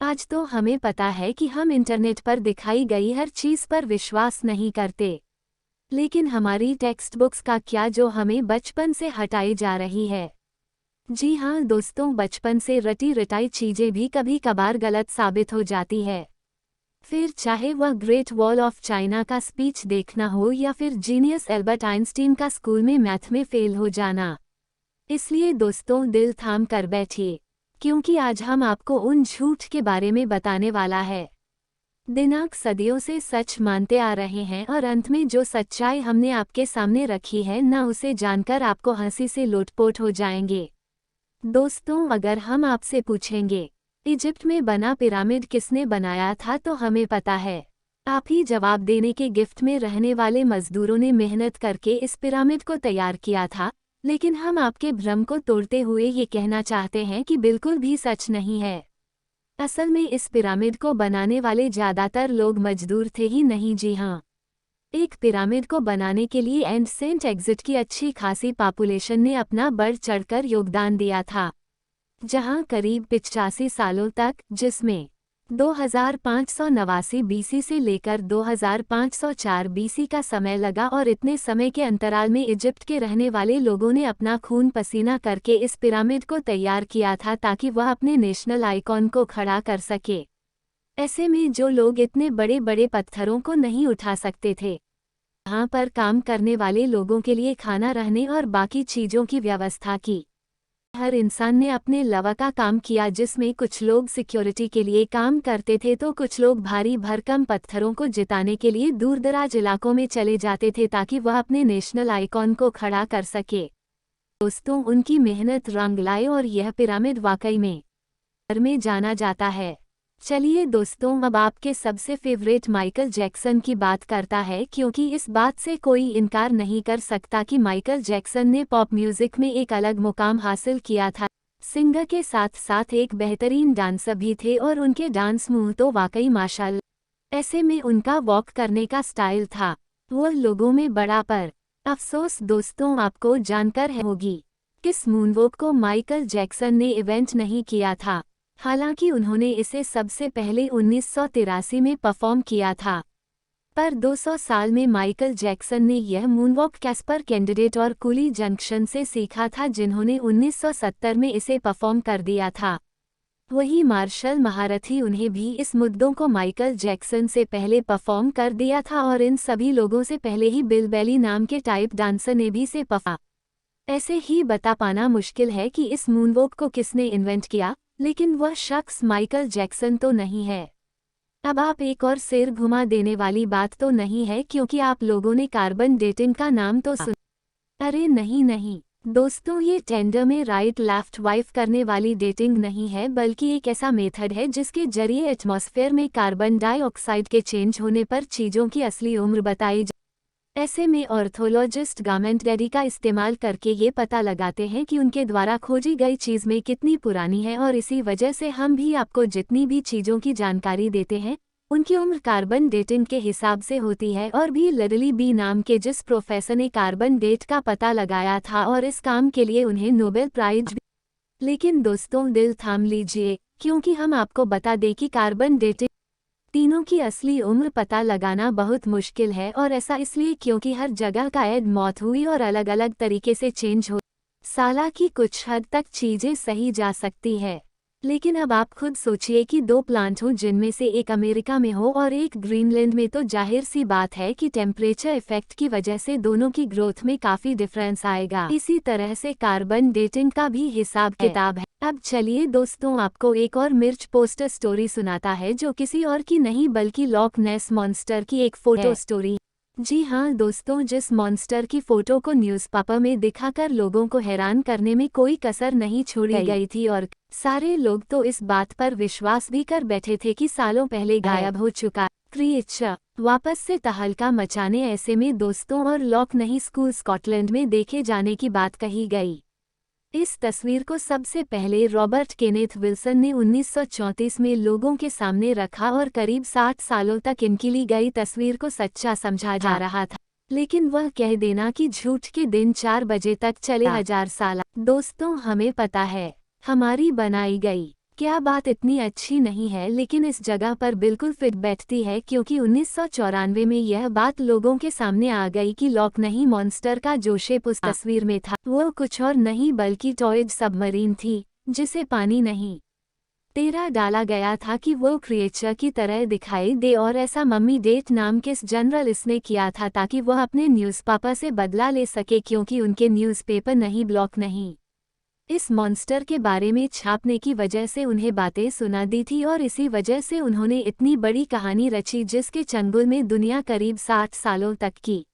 आज तो हमें पता है कि हम इंटरनेट पर दिखाई गई हर चीज पर विश्वास नहीं करते। लेकिन हमारी टेक्स्ट बुक्स का क्या, जो हमें बचपन से हटाई जा रही है? जी हाँ दोस्तों, बचपन से रटी रटाई चीजें भी कभी कभार गलत साबित हो जाती है। फिर चाहे वह ग्रेट वॉल ऑफ चाइना का स्पीच देखना हो या फिर जीनियस एल्बर्ट आइंस्टीन का स्कूल में मैथ में फेल हो जाना। इसलिए दोस्तों, दिल थाम कर बैठिए, क्योंकि आज हम आपको उन झूठ के बारे में बताने वाला है। दिनांक सदियों से सच मानते आ रहे हैं और अंत में जो सच्चाई हमने आपके सामने रखी है ना, उसे जानकर आपको हंसी से लोटपोट हो जाएंगे। दोस्तों, अगर हम आपसे पूछेंगे इजिप्ट में बना पिरामिड किसने बनाया था, तो हमें पता है। आप ही जवाब देने के गिफ्ट में रहने वाले मजदूरों ने मेहनत करके इस पिरामिड को तैयार किया था। लेकिन हम आपके भ्रम को तोड़ते हुए ये कहना चाहते हैं कि बिल्कुल भी सच नहीं है। असल में इस पिरामिड को बनाने वाले ज़्यादातर लोग मजदूर थे ही नहीं। जी हाँ, एक पिरामिड को बनाने के लिए एंड सेंट एग्जिट की अच्छी खासी पॉपुलेशन ने अपना बढ़ चढ़कर योगदान दिया था, जहां करीब 85 सालों तक, जिसमें 2589 बीसी से लेकर 2504 बीसी का समय लगा, और इतने समय के अंतराल में इजिप्ट के रहने वाले लोगों ने अपना खून पसीना करके इस पिरामिड को तैयार किया था ताकि वह अपने नेशनल आइकॉन को खड़ा कर सके। ऐसे में जो लोग इतने बड़े बड़े पत्थरों को नहीं उठा सकते थे, यहाँ पर काम करने वाले लोगों के लिए खाना, रहने और बाकी चीज़ों की व्यवस्था की। हर इंसान ने अपने लवा का काम किया, जिसमें कुछ लोग सिक्योरिटी के लिए काम करते थे तो कुछ लोग भारी भरकम पत्थरों को जिताने के लिए दूरदराज इलाकों में चले जाते थे ताकि वह अपने नेशनल आइकॉन को खड़ा कर सके। दोस्तों, उनकी मेहनत रंग लाए और यह पिरामिड वाकई में जाना जाता है। चलिए दोस्तों, अब आपके सबसे फेवरेट माइकल जैक्सन की बात करता है, क्योंकि इस बात से कोई इनकार नहीं कर सकता कि माइकल जैक्सन ने पॉप म्यूजिक में एक अलग मुकाम हासिल किया था। सिंगर के साथ साथ एक बेहतरीन डांसर भी थे और उनके डांस मूव तो वाकई माशाल्लाह। ऐसे में उनका वॉक करने का स्टाइल था, वह लोगों में बड़ा। पर अफसोस दोस्तों, आपको जानकर है होगी किस मूनवॉक को माइकल जैक्सन ने इवेंट नहीं किया था। हालांकि उन्होंने इसे सबसे पहले 1983 में परफॉर्म किया था, पर 200 साल में माइकल जैक्सन ने यह मूनवॉक कैस्पर कैंडिडेट और कूली जंक्शन से सीखा था, जिन्होंने 1970 में इसे परफॉर्म कर दिया था। वही मार्शल महारथी उन्हें भी इस मुद्दों को माइकल जैक्सन से पहले परफॉर्म कर दिया था, और इन सभी लोगों से पहले ही बिल बेली नाम के टाइप डांसर ने भी इसे परफॉर्म। ऐसे ही बता पाना मुश्किल है कि इस मूनवॉक को किसने इन्वेंट किया, लेकिन वह शख्स माइकल जैक्सन तो नहीं है। अब आप एक और सिर घुमा देने वाली बात तो नहीं है, क्योंकि आप लोगों ने कार्बन डेटिंग का नाम तो सुना। अरे नहीं दोस्तों, ये टेंडर में राइट लेफ्ट वाइफ करने वाली डेटिंग नहीं है, बल्कि एक ऐसा मेथड है जिसके जरिए एटमॉस्फेयर में कार्बन डाइऑक्साइड के चेंज होने पर चीज़ों की असली उम्र बताई। ऐसे में ऑर्थोलॉजिस्ट गार्मेंट डेडी का इस्तेमाल करके ये पता लगाते हैं कि उनके द्वारा खोजी गई चीज़ में कितनी पुरानी है, और इसी वजह से हम भी आपको जितनी भी चीज़ों की जानकारी देते हैं उनकी उम्र कार्बन डेटिंग के हिसाब से होती है। और भी लडली बी नाम के जिस प्रोफेसर ने कार्बन डेट का पता लगाया था, और इस काम के लिए उन्हें नोबेल प्राइज भी। लेकिन दोस्तों, दिल थाम लीजिए, क्योंकि हम आपको बता दें कि कार्बन डेटिंग तीनों की असली उम्र पता लगाना बहुत मुश्किल है, और ऐसा इसलिए क्योंकि हर जगह का ऐड मौत हुई और अलग अलग तरीके से चेंज हो। साला की कुछ हद तक चीज़ें सही जा सकती है, लेकिन अब आप खुद सोचिए कि दो प्लांट हो, जिनमें से एक अमेरिका में हो और एक ग्रीनलैंड में, तो जाहिर सी बात है कि टेम्परेचर इफेक्ट की वजह से दोनों की ग्रोथ में काफ़ी डिफरेंस आएगा। इसी तरह से कार्बन डेटिंग का भी हिसाब किताब है। अब चलिए दोस्तों, आपको एक और मिर्च पोस्टर स्टोरी सुनाता है, जो किसी और की नहीं बल्कि लॉक नेस मॉन्स्टर की एक फोटो स्टोरी। जी हाँ दोस्तों, जिस मॉन्स्टर की फोटो को न्यूज़पेपर में दिखाकर लोगों को हैरान करने में कोई कसर नहीं छोड़ी गई थी, और सारे लोग तो इस बात पर विश्वास भी कर बैठे थे कि सालों पहले गायब हो चुका क्रिएचर वापस से तहलका मचाने। ऐसे में दोस्तों, और लॉक नहीं स्कूल स्कॉटलैंड में देखे जाने की बात कही गई। इस तस्वीर को सबसे पहले रॉबर्ट केनेथ विल्सन ने 1934 में लोगों के सामने रखा, और करीब 60 सालों तक इनकी ली गई तस्वीर को सच्चा समझा जा रहा था। लेकिन वह कह देना कि झूठ के दिन 4 बजे तक चले 1000 साल। दोस्तों, हमें पता है हमारी बनाई गई क्या बात इतनी अच्छी नहीं है, लेकिन इस जगह पर बिल्कुल फिट बैठती है क्योंकि 1994 में यह बात लोगों के सामने आ गई कि लॉक नहीं मॉन्स्टर का जो शेप उस तस्वीर में था वो कुछ और नहीं बल्कि टॉयज सबमरीन थी, जिसे पानी नहीं तेरा डाला गया था कि वो क्रिएचर की तरह दिखाई दे, और ऐसा मम्मी डेट नाम के जर्नलिस्ट ने किया था ताकि वह अपने न्यूज़पेपर से बदला ले सके क्योंकि उनके न्यूज़पेपर नहीं ब्लॉक नहीं इस मॉन्स्टर के बारे में छापने की वजह से उन्हें बातें सुना दी थी, और इसी वजह से उन्होंने इतनी बड़ी कहानी रची जिसके चंगुल में दुनिया करीब 60 सालों तक की